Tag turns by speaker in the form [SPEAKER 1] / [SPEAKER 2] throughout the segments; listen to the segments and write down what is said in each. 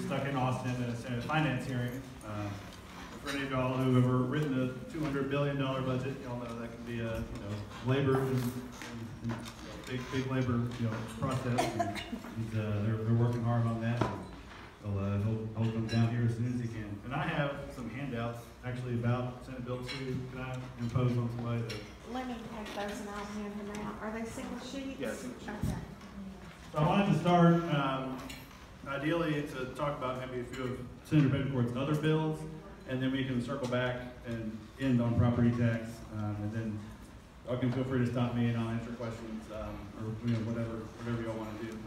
[SPEAKER 1] stuck in Austin at a Senate finance hearing. For any of y'all who have ever written a $200 billion budget, y'all know that can be a labor and big labor process. And they're working hard on that. He'll hold them down here as soon as he can. And I have some handouts actually about Senate Bill 2. Can I impose on somebody?
[SPEAKER 2] Let me take those and I'll hand them out. Are they single sheets?
[SPEAKER 1] Yeah, single sheets.
[SPEAKER 2] Okay.
[SPEAKER 1] So I wanted to start, ideally, to talk about maybe a few of Senator Bettencourt's other bills, and then we can circle back and end on property tax, and then y'all can feel free to stop me and I'll answer questions, or whatever y'all want to do.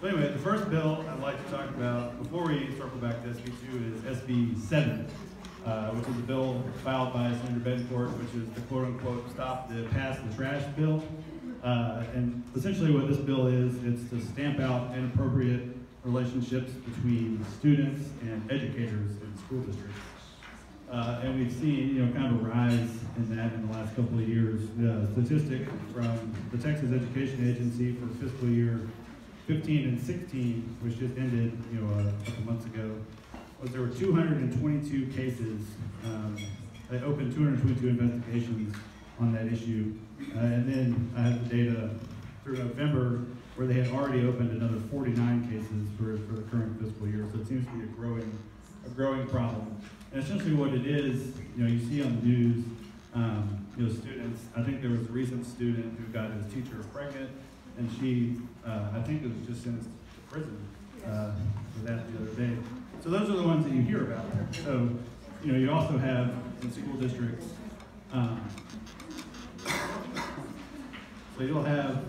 [SPEAKER 1] So anyway, the first bill I'd like to talk about before we circle back to SB2 is SB 7, which is a bill filed by Senator Bettencourt, which is the quote-unquote stop the pass the trash bill. And essentially what this bill is, it's to stamp out inappropriate relationships between students and educators in school districts. And we've seen, kind of a rise in that in the last couple of years. The statistic from the Texas Education Agency for fiscal year 15 and 16, which just ended, a couple months ago, was there were 222 cases. They opened 222 investigations on that issue. And then I have the data through November where they had already opened another 49 cases for the current fiscal year. So it seems to be a growing problem. And essentially what it is, you see on the news, students, I think there was a recent student who got his teacher pregnant, and she, I think it was just sentenced to prison for that the other day. So those are the ones that you hear about. So, you also have in school districts, so you'll have,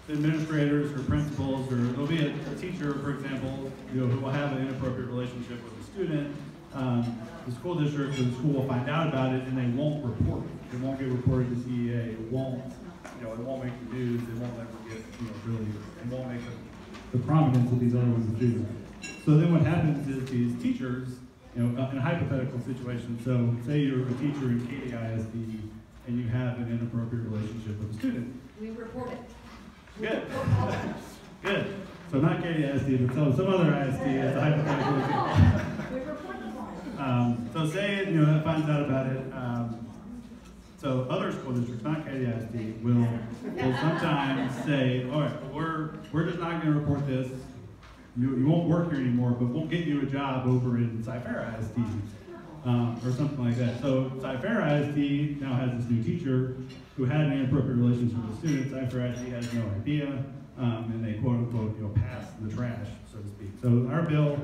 [SPEAKER 1] administrators or principals, or there'll be a teacher, for example, who will have an inappropriate relationship with a student. The school district or the school will find out about it and they won't report it. It won't get reported to CEA. It won't make the news. It won't ever get, it won't make the prominence that these other ones do. So then what happens is these teachers, in a hypothetical situation, so say you're a teacher in Katy ISD and you have an inappropriate relationship with a student.
[SPEAKER 3] We report it.
[SPEAKER 1] Good. Good. So not Katy ISD, but some other ISD as a hypothetical example.
[SPEAKER 3] We report it.
[SPEAKER 1] So say that finds out about it. So other school districts, not Katy ISD, will sometimes say, all right, we're just not going to report this. You won't work here anymore, but we'll get you a job over in Cy-Fair ISD. Or something like that. So Cy-Fair ISD now has this new teacher who had an inappropriate relationship with the student. Cy-Fair ISD has no idea, and they quote unquote pass the trash, so to speak. So our bill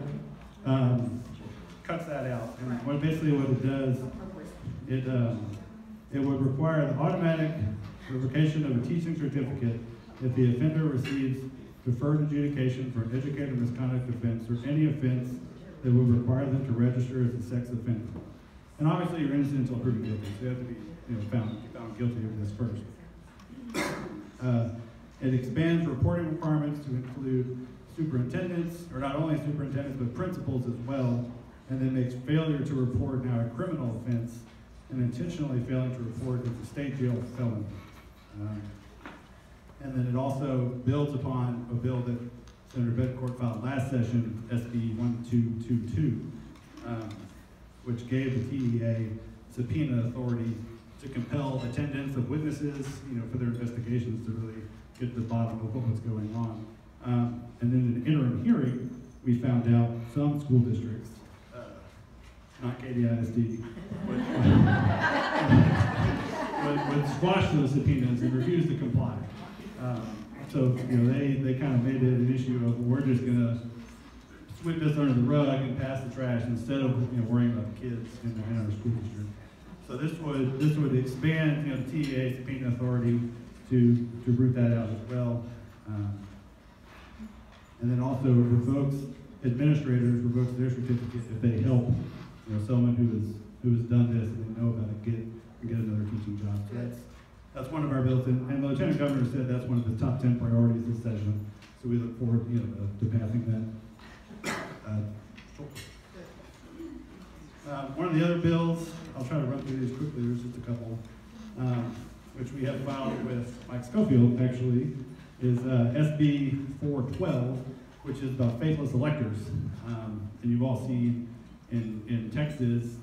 [SPEAKER 1] cuts that out, and basically what it does, it would require the automatic revocation of a teaching certificate if the offender receives deferred adjudication for an educator misconduct offense or any offense that would require them to register as a sex offender. And obviously you're innocent until proven guilty, so you have to be found guilty of this first. It expands reporting requirements to include superintendents, or not only superintendents, but principals as well, and then makes failure to report now a criminal offense, and intentionally failing to report as a state jail felony. And then it also builds upon a bill that Senator Bettencourt filed last session, SB 1222, which gave the TEA subpoena authority to compel attendance of witnesses, for their investigations to really get to the bottom of what was going on. And then in an interim hearing, we found out some school districts, not Katy ISD, would squash those subpoenas and refuse to comply. So, they kind of made it an issue of, we're just going to sweep this under the rug and pass the trash instead of, worrying about the kids in our school district. So this would expand, the TEA subpoena authority to root that out as well. And then also revokes administrators, revokes their certificate if they help, someone who has done this and they know about it get another teaching job. So that's one of our bills, and the Lieutenant Governor said that's one of the top 10 priorities this session. So we look forward, to passing that. One of the other bills, I'll try to run through these quickly. There's just a couple, which we have filed with Mike Schofield. Actually, is SB 412, which is about faithless electors. And you've all seen in Texas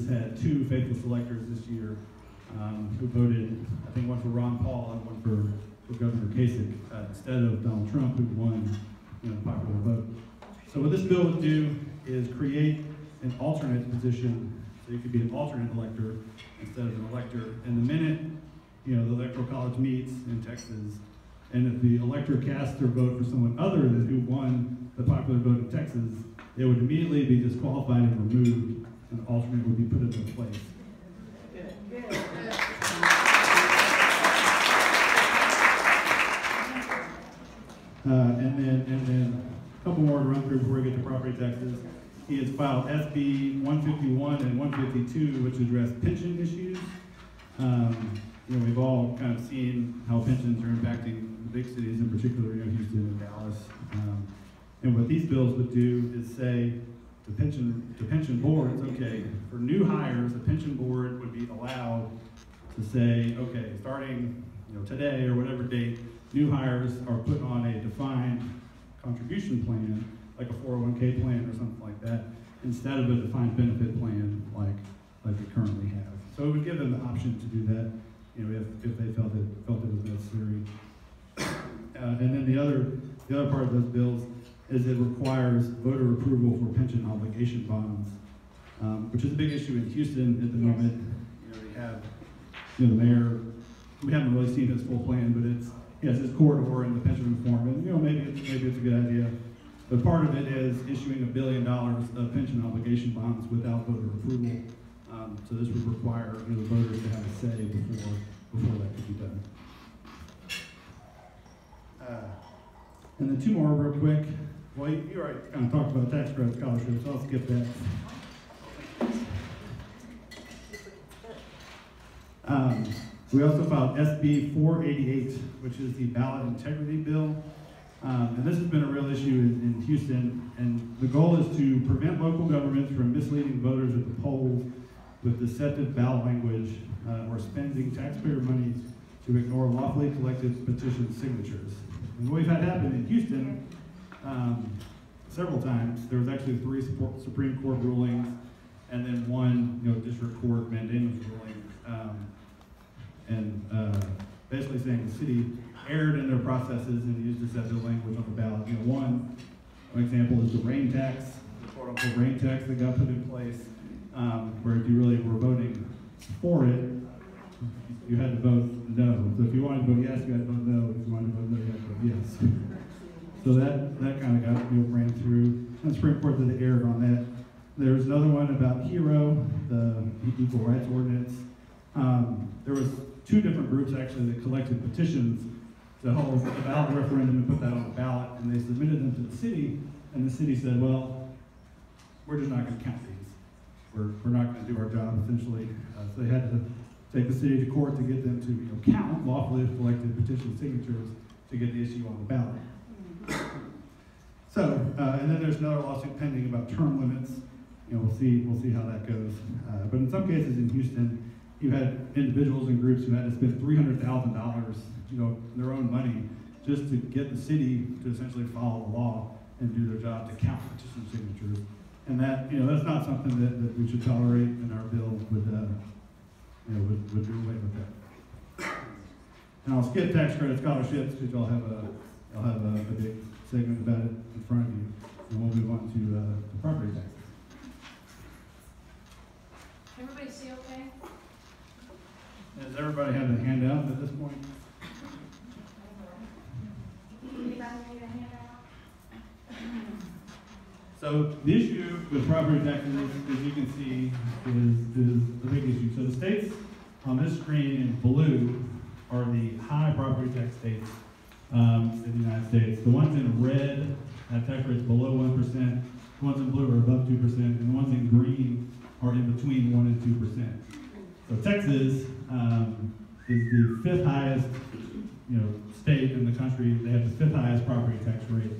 [SPEAKER 1] had 2 faithless electors this year who voted, I think one for Ron Paul and one for Governor Kasich, instead of Donald Trump, who won the popular vote. So what this bill would do is create an alternate position, so you could be an alternate elector instead of an elector. And the minute the Electoral College meets in Texas, and if the elector casts their vote for someone other than who won the popular vote in Texas, they would immediately be disqualified and removed, and an alternate would be put in their place. And then a couple more to run through before we get to property taxes. He has filed SB 151 and 152, which address pension issues. We've all kind of seen how pensions are impacting big cities, in particular, Houston and Dallas. And what these bills would do is say the pension board, okay, for new hires, the pension board would be allowed to say, okay, starting today or whatever date, new hires are put on a defined contribution plan, like a 401k plan or something like that, instead of a defined benefit plan like we currently have. So it would give them the option to do that, if they felt it was necessary. And then the other part of those bills is it requires voter approval for pension obligation bonds, which is a big issue in Houston at the moment. We have the mayor. We haven't really seen his full plan, but he has his corridor and the pension reform, and maybe it's a good idea. But part of it is issuing $1 billion of pension obligation bonds without voter approval. So this would require the voters to have a say before that could be done. And then 2 more real quick. Well, you already kind of talked about tax credit scholarships, so I'll skip that. We also filed SB 488, which is the ballot integrity bill. And this has been a real issue in Houston, and the goal is to prevent local governments from misleading voters at the polls with deceptive ballot language or spending taxpayer money to ignore lawfully collected petition signatures. And what we've had happen in Houston several times, there was actually 3 Supreme Court rulings, and then 1 district court mandamus ruling, basically saying the city erred in their processes and used deceptive language on the ballot. One example is the rain tax, the quote-unquote rain tax that got put in place, where if you really were voting for it, you had to vote no. So if you wanted to vote yes, you had to vote no. If you wanted to vote no, you had to vote yes. So that kind of got ran through. And the Supreme Court did erred on that. There's another one about HERO, the Equal Rights Ordinance. There was 2 different groups actually that collected petitions to hold a ballot referendum and put that on the ballot, and they submitted them to the city, and the city said, well, we're just not going to count these. We're not going to do our job, essentially. So they had to take the city to court to get them to count lawfully collected petition signatures to get the issue on the ballot. So, and then there's another lawsuit pending about term limits. We'll see how that goes. But in some cases in Houston, you had individuals and groups who had to spend $300,000, their own money, just to get the city to essentially follow the law and do their job to count petition signatures. And that, that's not something that we should tolerate, and our bill would do away with that. And I'll skip tax credit scholarships because y'all have a big segment about it in front of you, and we'll move on to property taxes.
[SPEAKER 2] Everybody see okay?
[SPEAKER 1] Does everybody have a handout at this point?
[SPEAKER 2] Anybody need a handout?
[SPEAKER 1] So the issue with property taxes, as you can see, is a big issue. So the states on this screen in blue are the high property tax states in the United States. The ones in red have tax rates below 1%. The ones in blue are above 2%, and the ones in green are in between 1% and 2%. So Texas is the 5th highest, state in the country. They have the 5th highest property tax rate.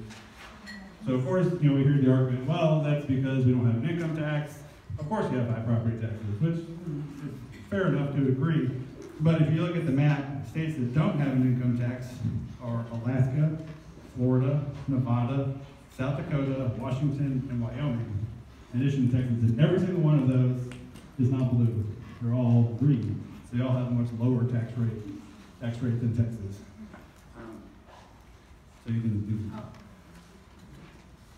[SPEAKER 1] So of course, we hear the argument, well, that's because we don't have an income tax. Of course you have high property taxes, which is fair enough to agree. But if you look at the map, states that don't have an income tax are Alaska, Florida, Nevada, South Dakota, Washington, and Wyoming, in addition to Texas. And every single one of those is not blue. They're all green. So they all have a much lower tax rate than Texas. So you can do.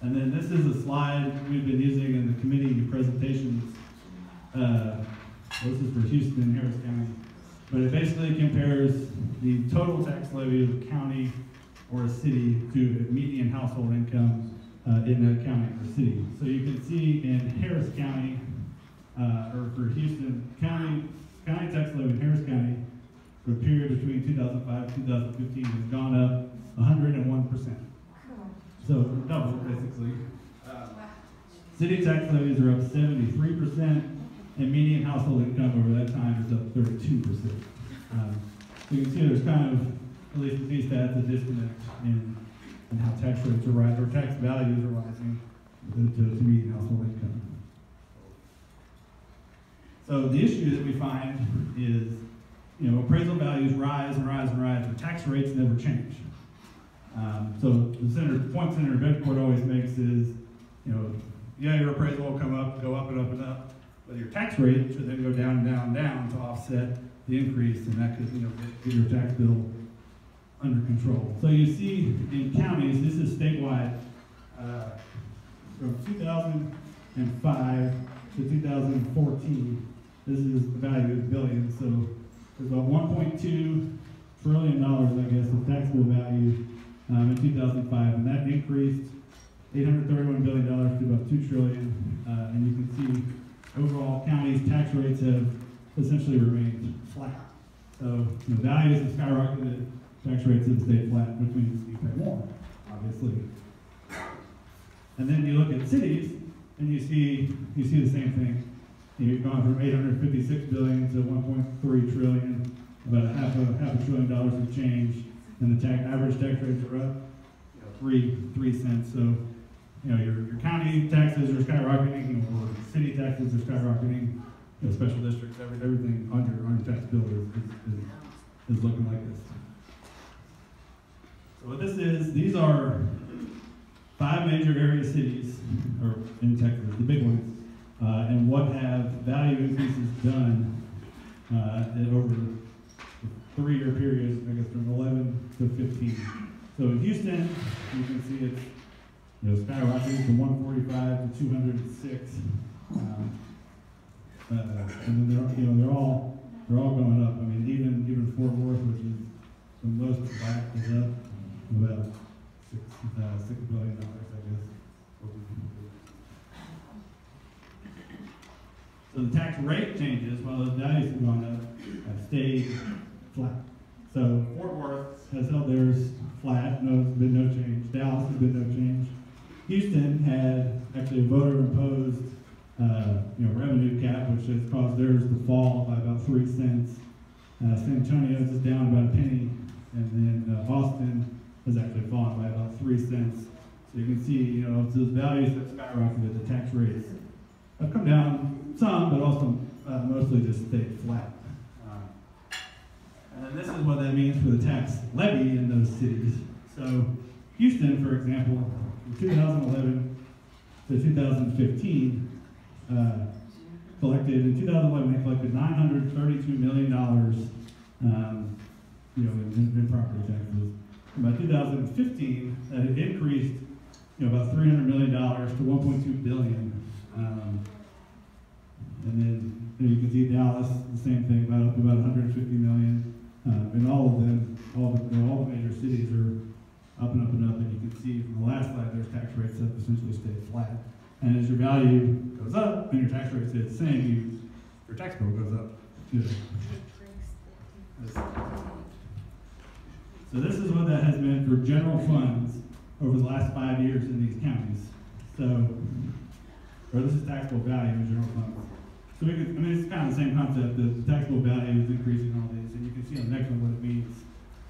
[SPEAKER 1] And then this is a slide we've been using in the committee presentations. This is for Houston and Harris County. But it basically compares the total tax levy of a county or a city to a median household income in that county or city. So you can see in Harris County, or for Houston, county tax levy in Harris County for the period between 2005 and 2015 has gone up 101%. So double, basically. City tax levies are up 73%, and median household income over that time is up 32%. So you can see there's kind of, at least with these stats, a disconnect in how tax rates are rising, or tax values are rising to median household income. So the issue that we find is, appraisal values rise and rise and rise, but tax rates never change. So the point Senator Bettencourt always makes is, your appraisal will come up, go up and up and up, but your tax rate should then go down and down and down to offset the increase, and that could, get your tax bill under control. So you see in counties, this is statewide, from 2005 to 2014, this is the value of billions. So there's about $1.2 trillion, I guess, of taxable value in 2005, and that increased $831 billion to about $2 trillion. And you can see overall counties' tax rates have essentially remained flat. So values have skyrocketed, tax rates have stayed flat, which means you pay more, obviously. And then you look at cities, and you see the same thing. You've gone from $856 billion to $1.3 trillion, about a half a trillion dollars of change, and the average tax rates are up 3 cents. So your county taxes are skyrocketing, or city taxes are skyrocketing. Special districts, everything on your tax bill is looking like this. So what this is, these are 5 major area cities, or in Texas, the big ones, and what have value increases done over a 3-year period, I guess from 11 to 15. So in Houston, you can see it's skyrocketing from 145 to 206, and then they're all going up. I mean, even Fort Worth, which is the most black, is up about $6 billion, I guess. So the tax rate changes while those values have gone up, have stayed flat. So Fort Worth has held theirs flat. No, there's been no change. Dallas has been no change. Houston had actually a voter-imposed revenue cap, which has caused theirs to fall by about 3 cents. San Antonio is down about a penny, and then Austin has actually fallen by about 3 cents. So you can see, those values have skyrocketed. The tax rates have come down some, but also mostly just stayed flat. And then this is what that means for the tax levy in those cities. So Houston, for example, from 2011 to 2015, in 2011, they collected $932 million, in property taxes. And by 2015, that had increased, about $300 million to $1.2 billion. And then you can see Dallas, the same thing, about $150 million. And all of them, all the major cities are up and up and up. And you can see from the last slide, their tax rates have essentially stayed flat. And as your value goes up and your tax rate stays the same, your tax bill goes up too. So this is what that has meant for general funds over the last 5 years in these counties. Or this is taxable value in general funds. So it's kind of the same concept. The taxable value is increasing all these, and you can see on the next one what it means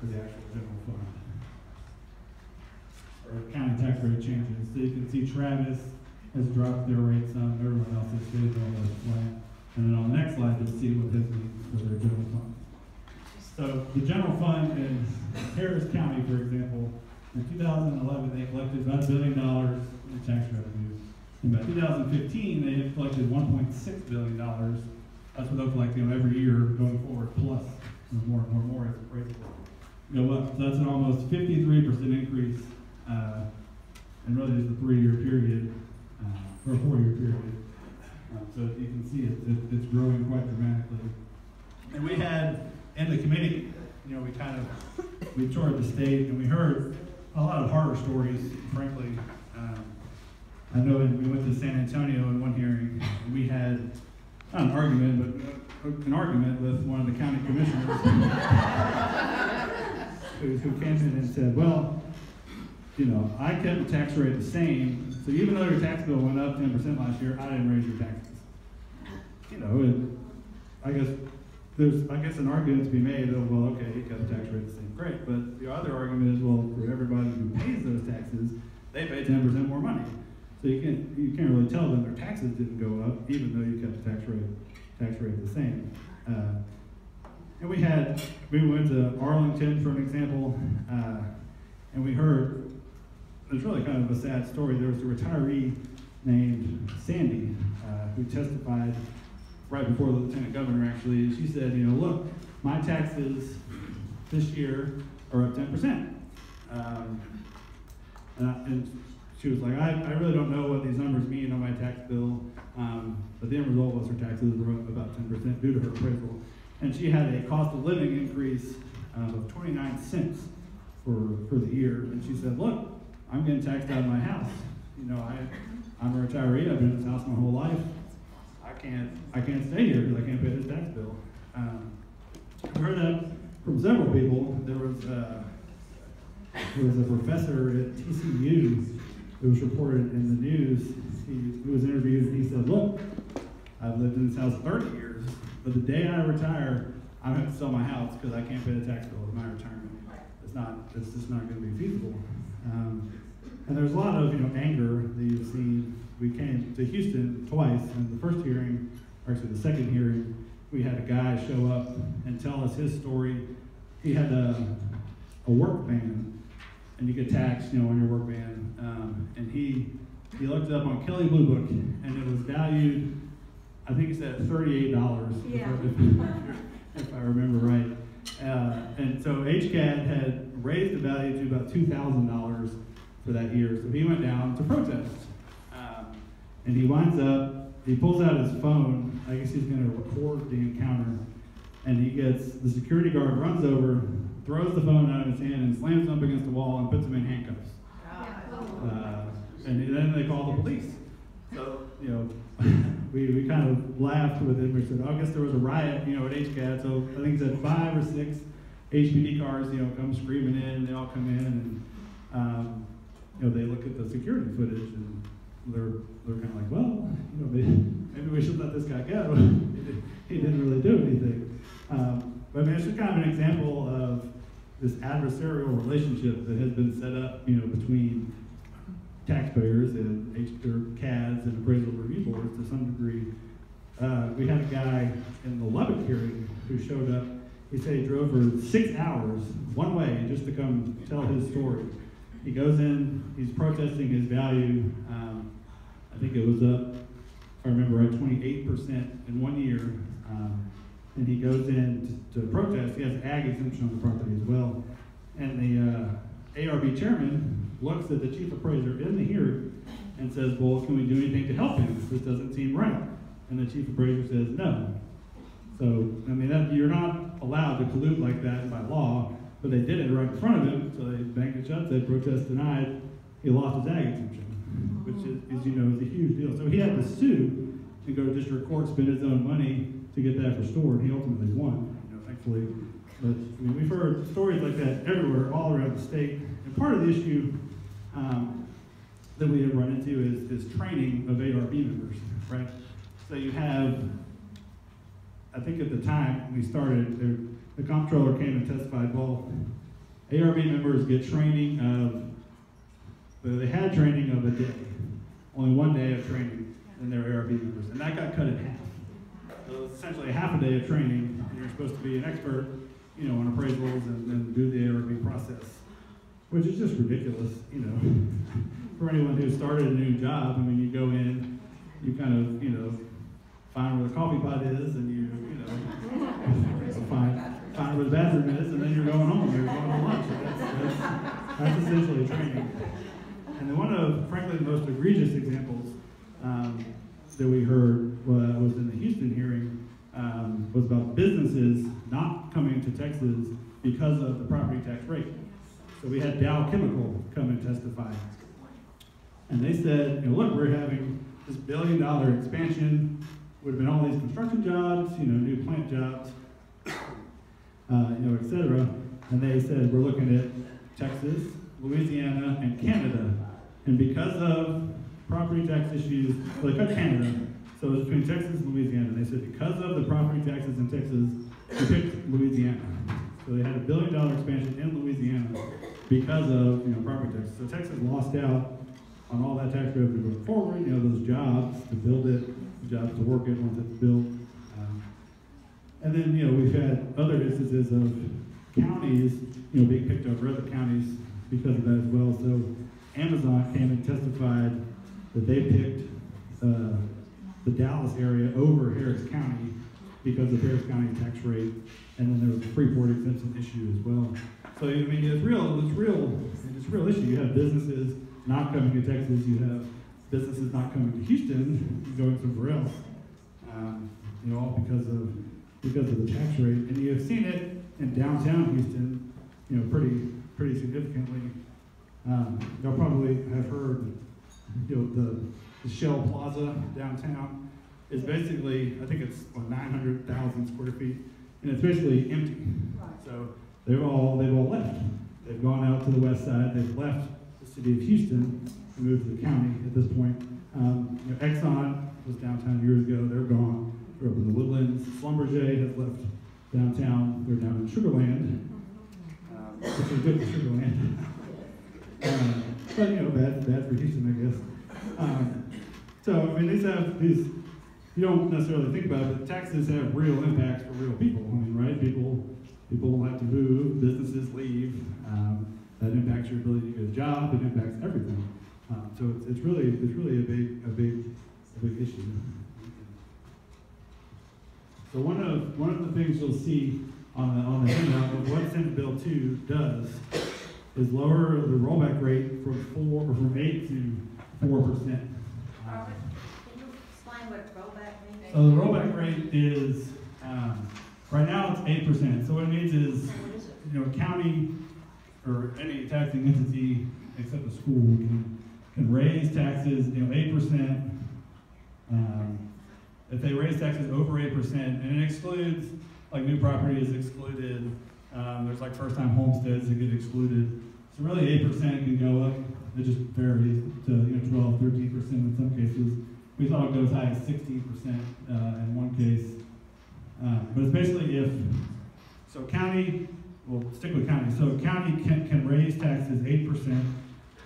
[SPEAKER 1] for the actual general fund. Or county tax rate changes. So you can see Travis has dropped their rates some, everyone else has stayed all those flat. And then on the next slide, you'll see what this means for their general fund. So the general fund in Harris County, for example, In 2011, they collected about $1 billion in tax revenue. And by 2015, they had collected $1.6 billion. That's what they'll collect, every year going forward, plus more and more as the prices go up. So that's an almost 53% increase, and really just a 3-year period, or a 4-year period. So you can see it's growing quite dramatically. And we had, in the committee, we toured the state and we heard a lot of horror stories, frankly. I know we went to San Antonio in one hearing, and we had, not an argument, but an argument with one of the county commissioners who came in and said, well, I kept the tax rate the same, so even though your tax bill went up 10% last year, I didn't raise your taxes. I guess an argument to be made of, well, okay, he kept the tax rate the same, great, but the other argument is, well, for everybody who pays those taxes, they pay 10% more money. So you can't really tell them their taxes didn't go up, even though you kept the tax rate the same. And we went to Arlington for an example, and we heard, it's really kind of a sad story. There was a retiree named Sandy who testified right before the lieutenant governor actually, and she said, look, my taxes this year are up 10%. And she was like, I really don't know what these numbers mean on my tax bill, but the end result was her taxes were up about 10% due to her appraisal. And she had a cost of living increase of 29 cents for the year. And she said, look, I'm getting taxed out of my house. I'm a retiree, I've been in this house my whole life. I can't stay here because I can't pay this tax bill. I heard that from several people. There was a professor at TCU who was reported in the news. He was interviewed and he said, look, I've lived in this house 30 years, but the day I retire, I'm going to sell my house because I can't pay the tax bill with my retirement. It's just not going to be feasible. And there's a lot of anger that you've seen. We came to Houston twice, and the first hearing, or actually the second hearing, we had a guy show up and tell us his story. He had a work van, and you get taxed, on your work van. And he looked it up on Kelley Blue Book, and it was valued, I think he said $38,
[SPEAKER 2] yeah.
[SPEAKER 1] if I remember right. And so HCAD had raised the value to about $2,000 for that year. So he went down to protest. And he winds up, he pulls out his phone, I guess he's going to record the encounter, and the security guard runs over, throws the phone out of his hand, and slams him up against the wall and puts him in handcuffs. And then they call the police. So, we kind of laughed with him. We said, I guess there was a riot, at HCAD. So I think he said 5 or 6 HPD cars, come screaming in, and they all come in, and they look at the security footage, and they're kind of like, well, maybe we should let this guy go. He didn't really do anything. But it's just kind of an example of this adversarial relationship that has been set up, between taxpayers and CADs and appraisal review boards to some degree. We had a guy in the Lubbock hearing who showed up. He said he drove for 6 hours one way just to come tell his story. He goes in, he's protesting his value. I think it was up, if I remember right, 28% in 1 year. And he goes in to protest. He has an ag exemption on the property as well. And the ARB chairman looks at the chief appraiser in the hearing and says, well, can we do anything to help him? This doesn't seem right. And the chief appraiser says, no. So, you're not allowed to collude like that by law, but they did it right in front of him, so they banged it shut, said protest denied. He lost his ag exemption, which is a huge deal. So he had to sue and go to district court, spend his own money to get that restored. He ultimately won, thankfully. But we've heard stories like that everywhere, all around the state. And part of the issue that we have run into is training of ARB members, right? So you have, I think at the time we started, the comptroller came and testified, well, ARB members get training they had training of a day, only 1 day of training, and they're ARB members, and that got cut in half. So it's essentially half a day of training, and you're supposed to be an expert, on appraisals and do the ARB process. which is just ridiculous, you know. For anyone who started a new job, I mean, you go in, you kind of, you know, find where the coffee pot is, and you know, find where the bathroom is, and then you're going home, you're going to lunch. That's essentially training. And then one of, frankly, the most egregious examples that we heard was in the Houston hearing, was about businesses not coming to Texas because of the property tax rate. So we had Dow Chemical come and testify. And they said, you know, look, we're having this $1 billion expansion, would have been all these construction jobs, you know, new plant jobs, you know, et cetera. And they said, we're looking at Texas, Louisiana, and Canada. And because of property tax issues, well, they cut Canada, so it's between Texas and Louisiana. They said because of the property taxes in Texas, they picked Louisiana. So they had a $1 billion expansion in Louisiana because of, you know, property taxes. So Texas lost out on all that tax revenue going forward, you know, those jobs to build it, the jobs to work it once it's built. And then, you know, we've had other instances of counties, you know, being picked over other counties because of that as well. So Amazon came and testified that they picked the Dallas area over Harris County because of Harris County tax rate, and then there was a Freeport exemption issue as well. So I mean, it's a real issue. You have businesses not coming to Texas. You have businesses not coming to Houston, going somewhere else. You know, all because of the tax rate, and you have seen it in downtown Houston, you know, pretty significantly. Y'all probably have heard, you know, the Shell Plaza downtown is basically, I think it's 900,000 square feet, and it's basically empty. Right. So they've all left. They've gone out to the west side. They've left the city of Houston and moved to the county at this point. You know, Exxon was downtown years ago. They're gone. They're up in the Woodlands. Schlumberger has left downtown. They're down in Sugarland, which is good for Sugarland. But, you know, bad for Houston, I guess. So, I mean, these, you don't necessarily think about it, but taxes have real impacts for real people. I mean, right? People have to move, businesses leave. That impacts your ability to get a job. It impacts everything. So it's really a big issue. So one of the things you'll see on the handout of what Senate Bill 2 does is lower the rollback rate from 8 to 4%.
[SPEAKER 3] Can you explain what rollback means?
[SPEAKER 1] So the rollback rate is right now it's 8%. So what it means is, you know, a county or any taxing entity except a school can raise taxes, you know, 8%. If they raise taxes over 8%, and it excludes, like new property is excluded. There's like first-time homesteads that get excluded. So really 8% can go up. It just varies to, you know, 12, 13% in some cases. We thought it would go as high as 16% in one case. But it's basically so county, we'll stick with county. So county can raise taxes 8%,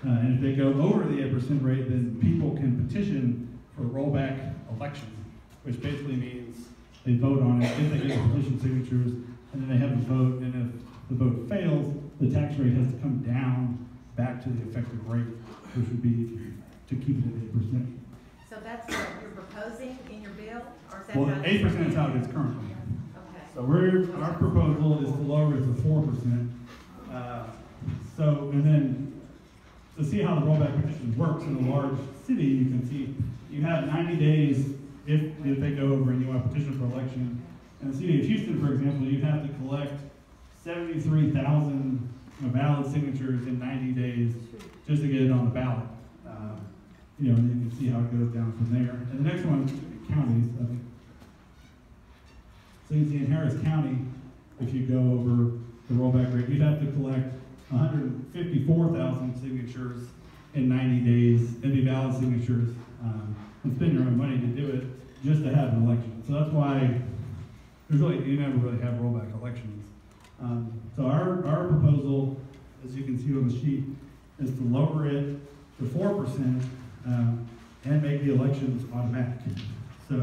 [SPEAKER 1] and if they go over the 8% rate, then people can petition for a rollback election, which basically means they vote on it if they get the petition signatures, and then they have a vote, and if the vote fails, the tax rate has to come down back to the effective rate, which would be to keep it at 8%.
[SPEAKER 3] So that's what you're proposing in your bill, or is that
[SPEAKER 1] Well,
[SPEAKER 3] how
[SPEAKER 1] 8% is how it is currently.
[SPEAKER 3] Okay.
[SPEAKER 1] So our proposal is to lower it to 4%. And then to see how the rollback petition works in a large city, you can see you have 90 days if they go over and you want to petition for election. In the city of Houston, for example, you'd have to collect 73,000 valid signatures in 90 days just to get it on the ballot. You know, and you can see how it goes down from there. And the next one, counties, I think. So you can see in Harris County, if you go over the rollback rate, you'd have to collect 154,000 signatures in 90 days. It'd be valid signatures, and spend your own money to do it just to have an election. So that's why you never really have rollback elections. So our proposal, as you can see on the sheet, is to lower it to 4% and make the elections automatic. So,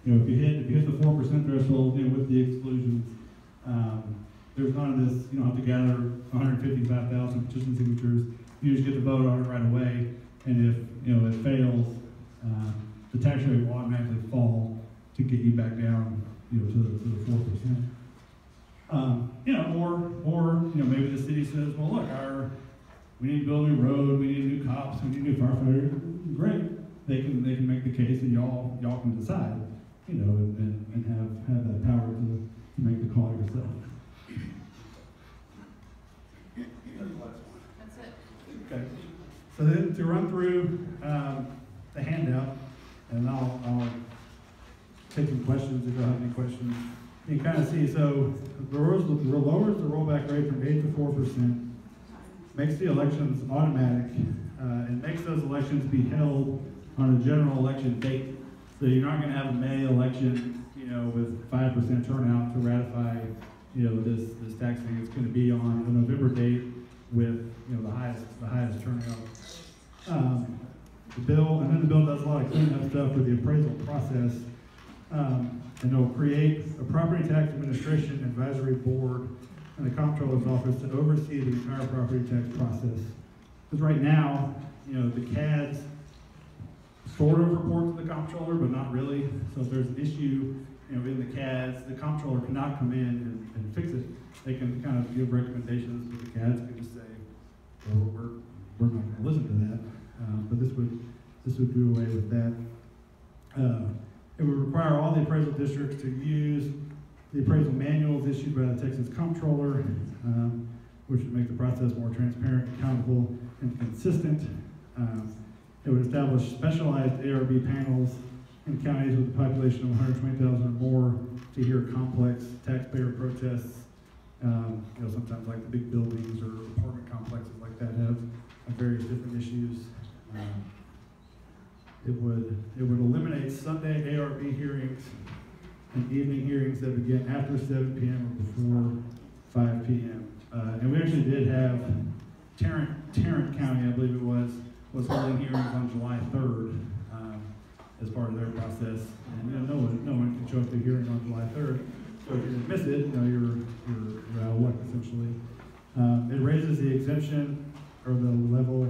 [SPEAKER 1] you know, if you hit the 4% threshold, you know, with the exclusions, there's none of this, you don't have to gather 155,000 petition signatures. You just get to vote on it right away, and if it fails, the tax rate will automatically fall to get you back down, to the 4%. Or maybe the city says, well, look, we need to build a new road, we need new cops, we need new firefighters. Great, they can make the case, and y'all can decide, and have that power to make the call yourself.
[SPEAKER 3] That's it.
[SPEAKER 1] Okay. So then to run through the handout, and I'll take some questions if you have any questions. You can kind of see, so lowers the rollback rate from 8 to 4%, makes the elections automatic, and makes those elections be held on a general election date. So you're not going to have a May election, with 5% turnout to ratify, this tax thing. It's going to be on a November date with, the highest turnout. The bill does a lot of cleanup stuff with the appraisal process. And it'll create a property tax administration advisory board and the comptroller's office to oversee the entire property tax process. Because right now, the CADs sort of report to the comptroller, but not really. So if there's an issue, in the CADs, the comptroller cannot come in and fix it. They can kind of give recommendations, but the CADs can just say, well, we're not going to listen to that. But this would do away with that. It would require all the appraisal districts to use the appraisal manuals issued by the Texas Comptroller, which would make the process more transparent, accountable, and consistent. It would establish specialized ARB panels in counties with a population of 120,000 or more to hear complex taxpayer protests. Sometimes like the big buildings or apartment complexes like that have various different issues. It would eliminate Sunday ARB hearings and evening hearings that begin after 7 p.m. or before 5 p.m. And we actually did have Tarrant County, I believe it was holding hearings on July 3rd as part of their process. And no one can show up to a hearing on July 3rd. So if you didn't miss it, you're out of luck essentially. It raises the exemption or the level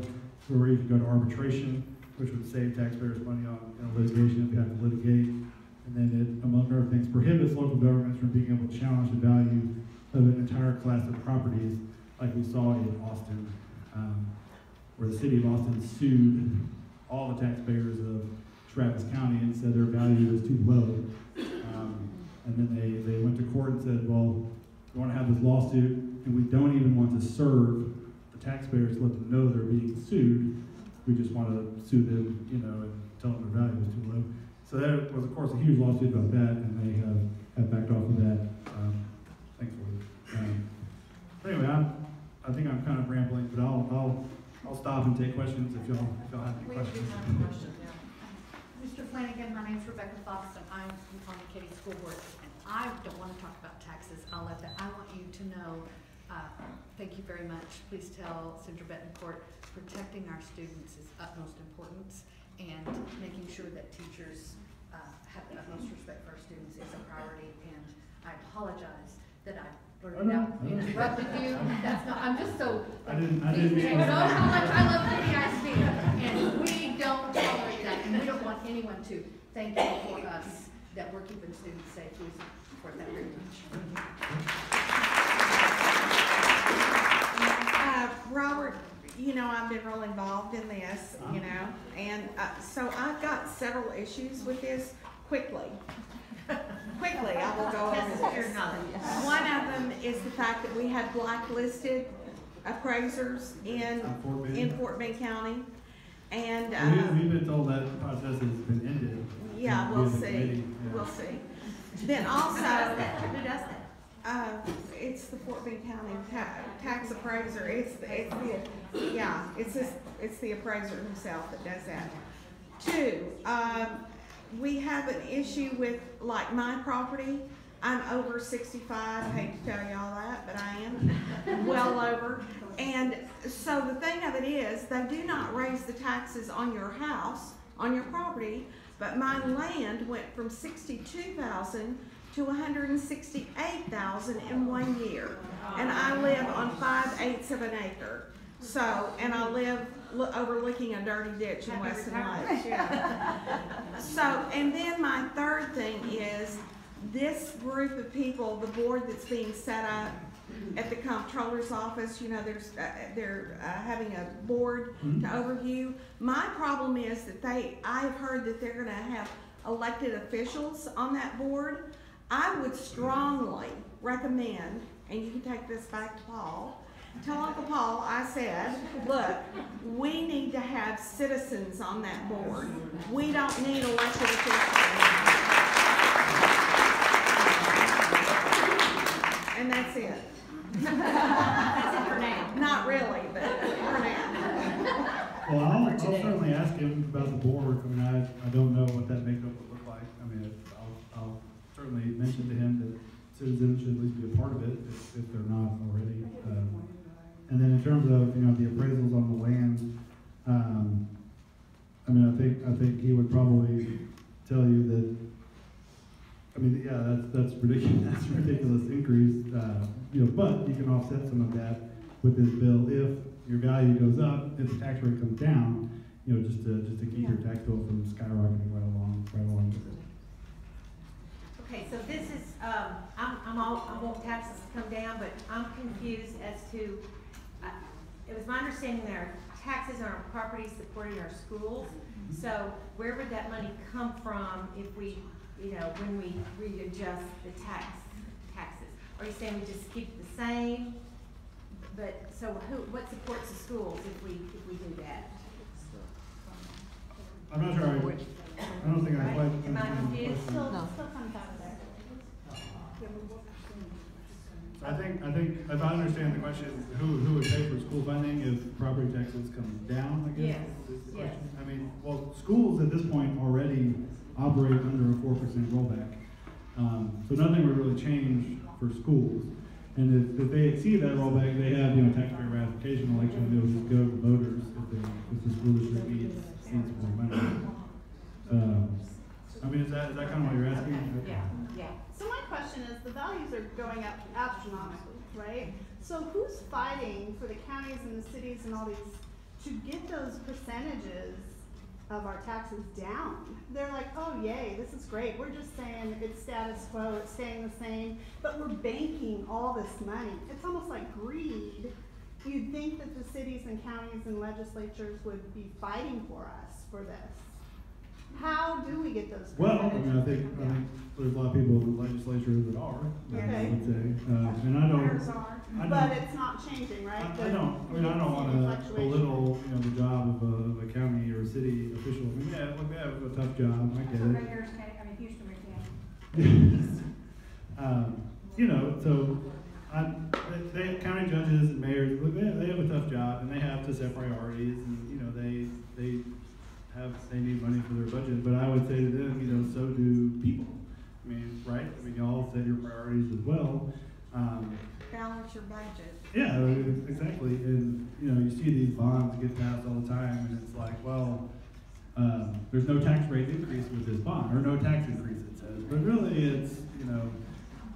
[SPEAKER 1] where you can go to arbitration, which would save taxpayers money on litigation if you have to litigate. And then it, among other things, prohibits local governments from being able to challenge the value of an entire class of properties, like we saw in Austin, where the city of Austin sued all the taxpayers of Travis County and said their value is too low. And then they went to court and said, well, we want to have this lawsuit, and we don't even want to serve the taxpayers to let them know they're being sued. We just want to sue them, and tell them their value is too low. So that was, of course, a huge lawsuit about that, and they have backed off of that, thankfully. Anyway, I think I'm kind of rambling, but I'll stop and take questions if y'all have any questions.
[SPEAKER 3] We do have a question, yeah. Mr. Flanagan, my name's Rebecca Fox, and I'm on the Katy School Board. And I don't want to talk about taxes. I want you to know, thank you very much. Please tell Senator Bettencourt, protecting our students is utmost importance, and making sure that teachers have the utmost respect for our students is a priority. And I apologize that I blurted out, interrupted you. That's not, I'm just so,
[SPEAKER 1] I didn't
[SPEAKER 3] you know how much I love the PIC, and we don't tolerate that, and we don't want anyone to. Thank you for us, that we're keeping students safe. We support that very much.
[SPEAKER 2] Robert, I've been real involved in this, and so I've got several issues with this. Quickly, I will go over this. One of them is the fact that we have blacklisted appraisers in Fort Bend County, and
[SPEAKER 1] we've been told that process has been ended.
[SPEAKER 2] Yeah, we'll see. We'll see. Then also,
[SPEAKER 3] Who does that?
[SPEAKER 2] it's the Fort Bend County tax appraiser. It's the appraiser himself that does that. Two, we have an issue with, like, my property. I'm over 65. I hate to tell y'all that, but I am well over. And so the thing of it is, they do not raise the taxes on your house, on your property, but my land went from $62,000 to $168,000 in 1 year. And I live on 5/8 of an acre. So, and I live overlooking a dirty ditch in Weston Lakes. So, and then my third thing is this group of people, the board that's being set up at the comptroller's office, you know, they're having a board to overview. My problem is that I've heard that they're gonna have elected officials on that board. I would strongly recommend, and you can take this back to Paul, tell Uncle Paul I said, look, we need to have citizens on that board. We don't need elected officials. And that's it.
[SPEAKER 3] That's it for now.
[SPEAKER 2] Not really, but for now.
[SPEAKER 1] Well, I'll certainly ask him about the board. I mean, I don't know what that makeup would look like. I mean, I'll certainly mention to him that citizens should at least be a part of it if they're not already. And then in terms of, you know, the appraisals on the land, I mean, I think he would probably tell you that, I mean, yeah, that's ridiculous. That's a ridiculous increase. You know, but you can offset some of that with this bill if your value goes up, if the tax rate comes down. You know, just to keep your tax bill from skyrocketing right along with it.
[SPEAKER 4] Okay, so this is I want taxes to come down, but I'm confused as to. It was my understanding there are taxes on our property supporting our schools. So where would that money come from if we, you know, when we readjust the taxes? Are you saying we just keep it the same? But so what supports the schools if we do that?
[SPEAKER 1] I'm not sure. I don't think I quite.
[SPEAKER 4] Am I confused?
[SPEAKER 3] Still comes out of there.
[SPEAKER 1] I think if I understand the question, who would pay for school funding if property taxes come down, I guess?
[SPEAKER 4] Yes.
[SPEAKER 1] Is the
[SPEAKER 4] Yes.
[SPEAKER 1] question. I mean, well, schools at this point already operate under a 4% rollback. So nothing would really change for schools. And if they exceed that rollback, they have, you know, taxpayer ratification election. They'll just go to the voters if the school district needs more money. I mean, is that kind of what you're asking?
[SPEAKER 4] Yeah.
[SPEAKER 5] So my question is, the values are going up astronomically, right? So who's fighting for the counties and the cities and all these to get those percentages of our taxes down? They're like, oh yay, this is great. We're just saying it's status quo, it's staying the same, but we're banking all this money. It's almost like greed. You'd think that the cities and counties and legislatures would be fighting for us for this. How do we get those percentages?
[SPEAKER 1] Well, I mean, I think there's a lot of people in the legislature that are, I would say. And I don't.
[SPEAKER 5] But it's not changing, right?
[SPEAKER 1] I don't want to belittle, you know, the job of a county or a city official. I mean, yeah, look, they have a tough job. I get it.
[SPEAKER 3] Houston,
[SPEAKER 1] you know, so they county judges and mayors, look, they have a tough job, and they have to set priorities, and you know, they need money for their budget. But I would say to them, you know, so do people. I mean, right? I mean, y'all set your priorities as well.
[SPEAKER 2] Balance your budget.
[SPEAKER 1] Yeah, exactly. And you know, you see these bonds get passed all the time, and it's like, well, there's no tax rate increase with this bond, or no tax increase, it says. But really, it's, you know,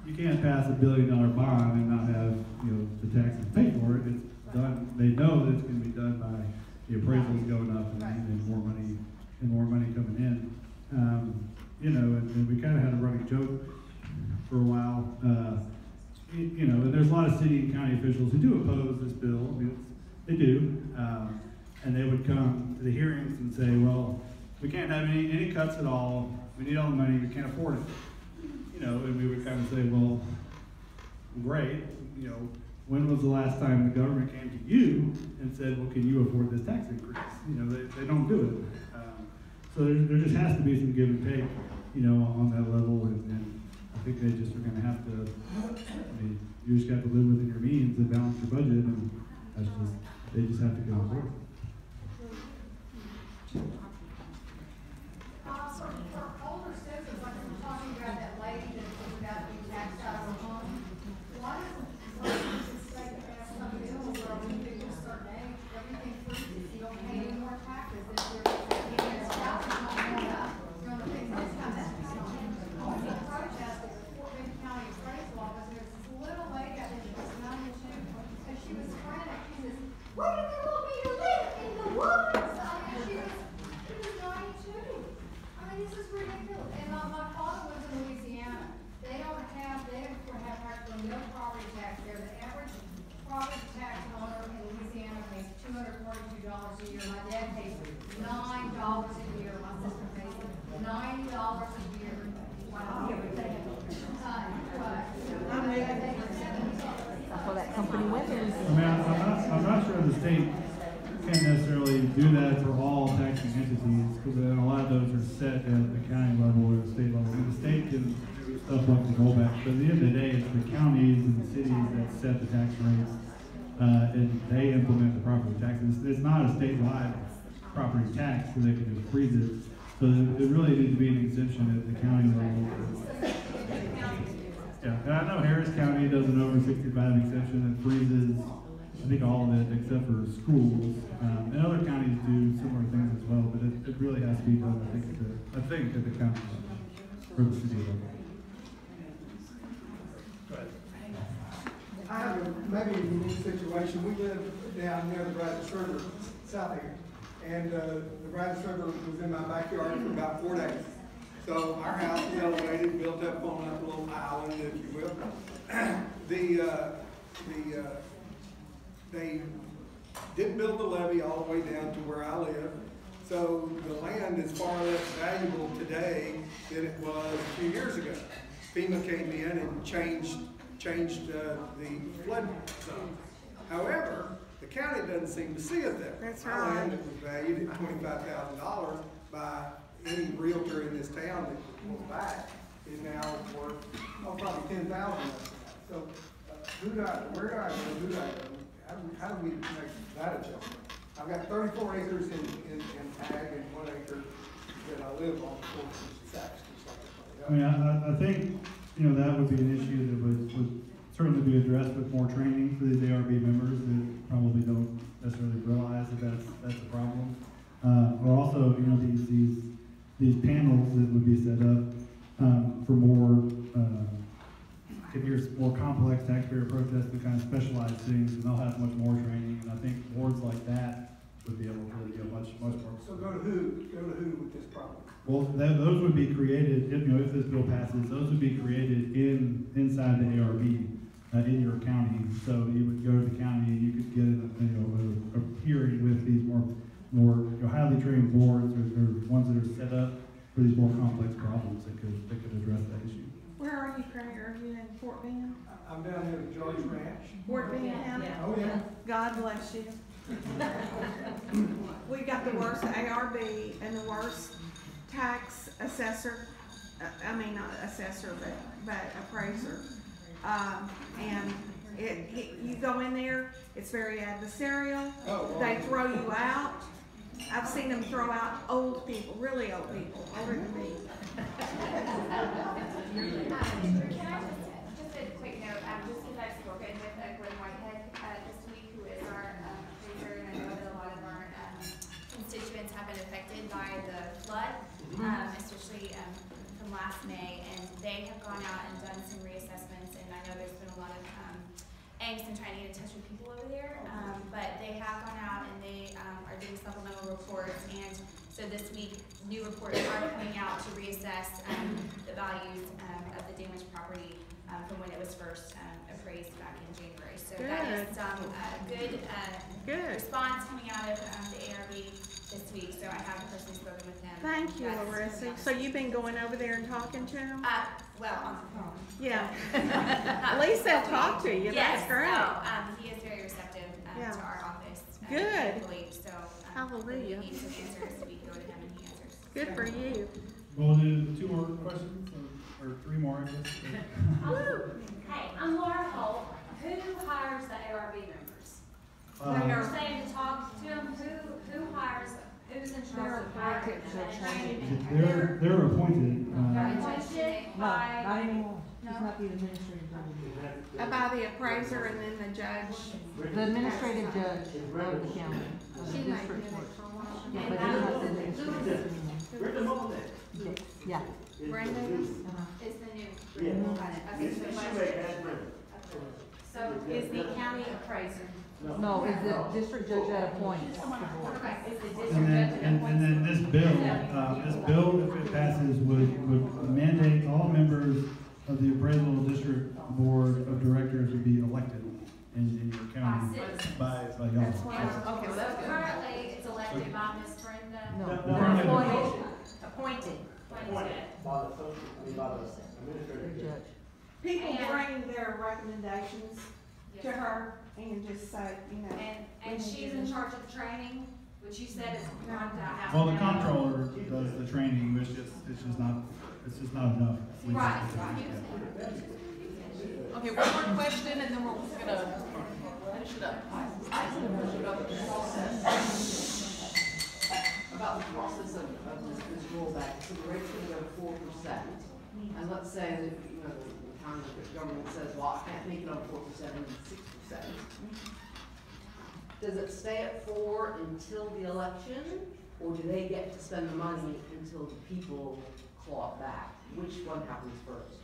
[SPEAKER 1] you can't pass $1 billion bond and not have, you know, the taxes pay for it. It's done. They know that it's going to be done by the appraisals going up and more money coming in. You know, and we kind of had a running joke for a while. You know, and there's a lot of city and county officials who do oppose this bill. I mean, they do, and they would come to the hearings and say, "Well, we can't have any cuts at all. We need all the money. We can't afford it." You know, and we would kind of say, "Well, great. You know, when was the last time the government came to you and said, well, can you afford this tax increase?" You know, they don't do it. So there just has to be some give and take, you know, on that level, and I think they just are going to have to. I mean, you just got to live within your means and balance your budget, and they just have to go forward.
[SPEAKER 6] For older citizens, like we were talking about that lady that got to be taxed out of her home, why does it say that that's some bills where when you get to a certain age, everything freezes, you don't pay any more taxes, if you're housing home going up, you're going to pay most taxes. The only protest $90 a year, my sister pays $90 a year. Wow.
[SPEAKER 7] That's where that company went in.
[SPEAKER 1] I mean, I'm not sure the state can necessarily do that for all taxing entities, because a lot of those are set at the county level or the state level. I mean, the state can do stuff like the rollback, but at the end of the day, it's the counties and the cities that set the tax rates, and they implement the property taxes. It's not a statewide property tax, so they can just freeze it. So it really needs to be an exemption at the county level. Yeah, and I know Harris County does an over 65 exemption that freezes, I think, all of it except for schools. And other counties do similar things as well, but it really has to be done, I think, at the county level, or the city level. Go ahead.
[SPEAKER 8] I have maybe a unique situation. We live down near the Brazos River, south here. And the Brazos River was in my backyard for about 4 days. So our house is elevated, built up on a little island, if you will. They didn't build the levee all the way down to where I live. So the land is far less valuable today than it was a few years ago. FEMA came in and changed the flood zone. However, the county doesn't seem to see it there.
[SPEAKER 2] That's
[SPEAKER 8] Our
[SPEAKER 2] right.
[SPEAKER 8] land that was valued at $25,000 by any realtor in this town that will buy it is now worth, probably $10,000. So, where do I go? Who do I go? How do we make that adjustment? I've got 34 acres in ag and 1 acre that I live on,
[SPEAKER 1] I mean, I think, that would be an issue that would certainly be addressed with more training for these ARB members that probably don't necessarily realize that that's a problem. Or also, these panels that would be set up for more, if there's more complex taxpayer protests and kind of specialized things, and they'll have much more training. And I think boards like that would be able to really go much more.
[SPEAKER 8] So go to who with this problem?
[SPEAKER 1] Well, those would be created, if this bill passes, those would be created inside the ARB in your county. So you would go to the county and you could get a hearing with these more highly trained boards or ones that are set up for these more complex problems that could address that issue.
[SPEAKER 2] Where are you, Craig? Are you in Fort Bend?
[SPEAKER 8] I'm down here at George Ranch.
[SPEAKER 2] Fort Bend County?
[SPEAKER 8] Oh, yeah.
[SPEAKER 2] God bless you. We got the worst ARB and the worst tax assessor, not assessor, but appraiser. And you go in there, it's very adversarial.
[SPEAKER 8] Oh, well.
[SPEAKER 2] They throw you out. I've seen them throw out old people, really old people, older than me.
[SPEAKER 9] Can I just a quick note, just because I've spoken with Glenn Whitehead this week, who is our appraiser, and I know that a lot of our constituents have been affected by the flood, especially from last May, and they have gone out and done some reassessments, and I know there's been a lot of angst in trying to get in touch with people over there, but they have gone out and they are doing supplemental reports, and so this week new reports are coming out to reassess the values of the damaged property from when it was first appraised back in January. So that is some good response coming out of the ARB this week. So I have personally spoken with them.
[SPEAKER 2] Thank you, Larissa. So you've been going over there and talking to them?
[SPEAKER 9] Well, on the phone.
[SPEAKER 2] Yeah. At least they'll talk to you.
[SPEAKER 9] Yes,
[SPEAKER 2] That's great.
[SPEAKER 9] he is very receptive
[SPEAKER 2] Yeah.
[SPEAKER 9] to our office.
[SPEAKER 2] Good.
[SPEAKER 9] Thankfully. So
[SPEAKER 2] Hallelujah.
[SPEAKER 9] when we need some answers, we go to him and he answers.
[SPEAKER 2] Good for you.
[SPEAKER 1] We'll do 2 more questions, or 3 more, I guess.
[SPEAKER 10] Hey, I'm Laura Holt. Who hires the ARB members?
[SPEAKER 2] They
[SPEAKER 10] You're
[SPEAKER 2] are-
[SPEAKER 10] saying to talk to them, who hires, who's in charge of hiring them?
[SPEAKER 1] They're appointed.
[SPEAKER 10] They're appointed by.
[SPEAKER 7] Not anymore. She's
[SPEAKER 10] No.
[SPEAKER 7] not the administrative judge.
[SPEAKER 2] By the appraiser and then the judge.
[SPEAKER 7] The administrative judge of the county, of the
[SPEAKER 2] She might
[SPEAKER 7] district
[SPEAKER 2] do
[SPEAKER 7] court.
[SPEAKER 2] it.
[SPEAKER 7] Yeah, but he's not the administrative anymore. Yeah.
[SPEAKER 2] Brenda?
[SPEAKER 9] Is the new. Got it. Okay, so
[SPEAKER 3] So is the county appraiser?
[SPEAKER 7] No, it's the district judge that appoints the board.
[SPEAKER 3] Okay, is the district
[SPEAKER 1] And then,
[SPEAKER 3] judge that
[SPEAKER 1] and
[SPEAKER 3] appoints?
[SPEAKER 1] then this bill, if it passes, would mandate all members of the appraisal district board of directors to be elected in your county by y'all.
[SPEAKER 2] That's why.
[SPEAKER 3] Okay, well, that's good.
[SPEAKER 9] currently it's elected by Ms. Brenda.
[SPEAKER 7] No.
[SPEAKER 1] Currently
[SPEAKER 10] appointed
[SPEAKER 7] by the social, I mean, by the administrative judge.
[SPEAKER 2] People
[SPEAKER 10] And-
[SPEAKER 2] bring their recommendations to her and just say, you know.
[SPEAKER 10] and she's in charge of training, which you said is not that.
[SPEAKER 1] Well, the comptroller does the training, it's just not enough.
[SPEAKER 10] Right.
[SPEAKER 11] Okay, one more question and then we're gonna finish it up. I have a question about the process. About the process of this rollback. So the rate's gonna go 4%. And let's say that, you know, the county government says, well, I can't make it on 4%, I need 6%. Does it stay at 4 until the election? Or do they get to spend the money until the people claw it back? Which one happens first?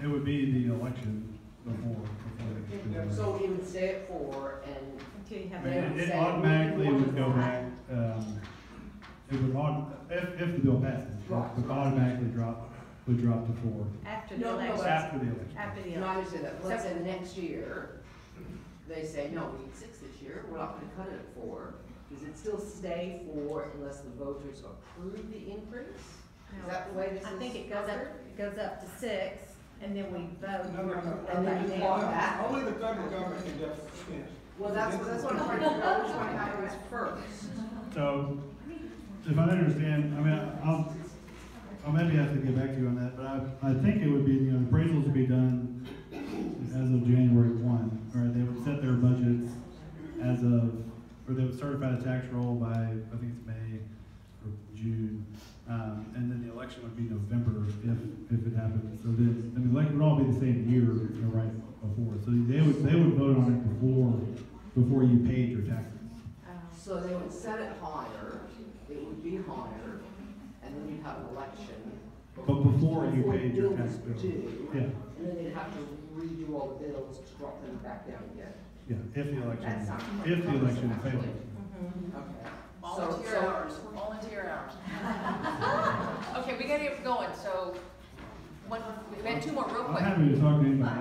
[SPEAKER 1] It would be the election before.
[SPEAKER 11] So it would stay at 4 and
[SPEAKER 4] Until you
[SPEAKER 1] I
[SPEAKER 4] have.
[SPEAKER 1] mean, it automatically would go back, it would, if the bill passes, it would automatically would drop to 4
[SPEAKER 4] After the
[SPEAKER 11] No, no,
[SPEAKER 4] election.
[SPEAKER 11] but-
[SPEAKER 1] after the election.
[SPEAKER 4] After the
[SPEAKER 11] No, I
[SPEAKER 4] election.
[SPEAKER 11] understand that. Let's say the next year, they say, no, we need 6 this year, we're not gonna cut it at 4. Does it still stay 4 unless the voters approve the increase? Is that the way this is?
[SPEAKER 4] I think it goes up to 6, and then we vote.
[SPEAKER 8] No.
[SPEAKER 11] And then you claw it back?
[SPEAKER 8] Only the federal government can deficit spend.
[SPEAKER 11] Well, that's what I'm trying to figure out, which one happens first?
[SPEAKER 1] So, if I understand, I mean, I'll maybe have to get back to you on that, but I think it would be, you know, appraisals would be done as of January 1, or they would set their budgets as of, or they would certify the tax roll by, I think it's May or June, and then the election would be November if it happens. So then, I mean, like, it would all be the same year, you know, right before. So they would vote on it before you paid your taxes.
[SPEAKER 11] So they would set it higher, it would be higher, and then you'd have an election.
[SPEAKER 1] But before you
[SPEAKER 11] Before
[SPEAKER 1] paid your
[SPEAKER 11] the
[SPEAKER 1] tax
[SPEAKER 11] bills
[SPEAKER 1] bill.
[SPEAKER 11] due,
[SPEAKER 1] Yeah,
[SPEAKER 11] And then they'd have to redo all the bills to drop them back down again.
[SPEAKER 1] yeah, if the election,
[SPEAKER 11] That sounds more
[SPEAKER 1] if the election
[SPEAKER 11] cumbersome,
[SPEAKER 1] fails.
[SPEAKER 11] actually. Okay. Volunteer hours, volunteer hours. Okay, we gotta get going, so, we had 2 more real
[SPEAKER 1] I'm
[SPEAKER 11] quick.
[SPEAKER 1] happy to talk to anybody.